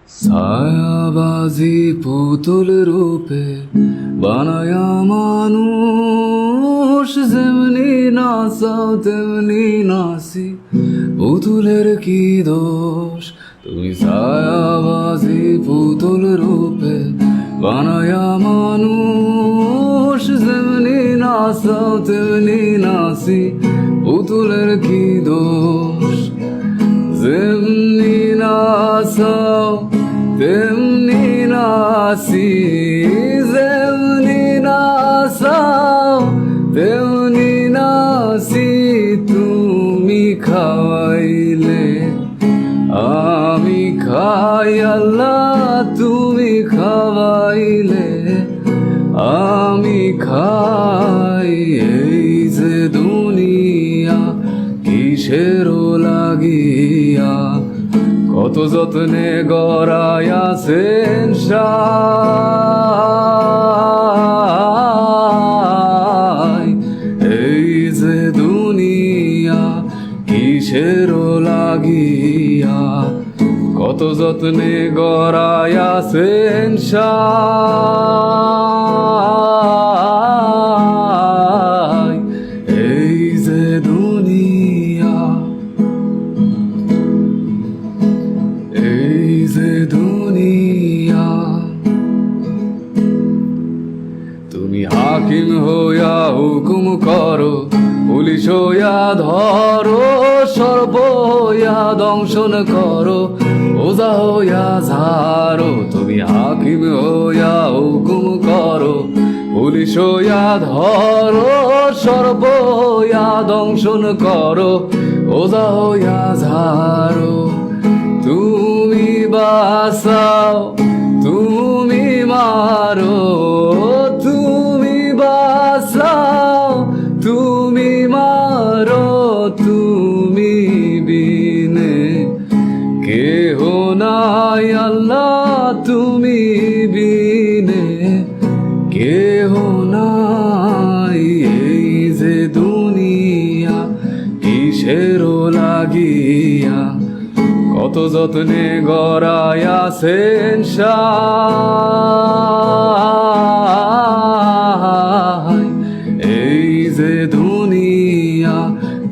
ছায়াবাজি পুতুল রূপে বানায়া মানুষ, যেমনি নাচাও তেমনি নাচি, পুতুলের কি দোষ। তুমি ছায়াবাজি পুতুল রূপে বানায়া মানুষ, যেমনি নাচাও তেমনি নাচি, পুতুলের কি দোষ। যেমনি নাচাও তেমনি নাচি, যেমনি নাচাও তেমনি নাচি, তুমি খাওয়াইলে আমি খাই আল্লাহ, তুমি খাওয়াইলে আমি খাই। এই যে দুনিয়া কিসেরও লাগিয়া, কত যত্নে গড়াইয়াছেন সাই। এই যে দুনিয়া কিসেরও লাগিয়া, কত যত্নে গড়াইয়াছেন সাই। এই যে দুনিয়া, এই যে দুনিয়া। তুমি হাকিম হইয়া হুকুম করো, পুলিশ হইয়া ধরো, সর্ব হইয়া দংশন করো, ওজা হইয়া ঝাড়ো। তুমি হাকিম হইয়া হুকুম করো, পুলিশ হইয়া ধরো, সর্ব হইয়া দংশন করো, ওজা হইয়া ঝাড়ো। তুমি বাঁচাও তুমি মারো, তুমি বাঁচাও তুমি মারো, তুমি বিনে কেহ নাই আল্লাহ, তুমি বিনে কেহ নাই। এই যে দুনিয়া কিসেরও লাগিয়া, কত যত্নে গড়াইয়াছেন সাই। এই যে দুনিয়া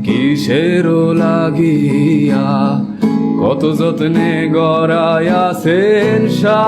কিসেরও লাগিয়া, কত যত্নে গড়াইয়াছেন সাই।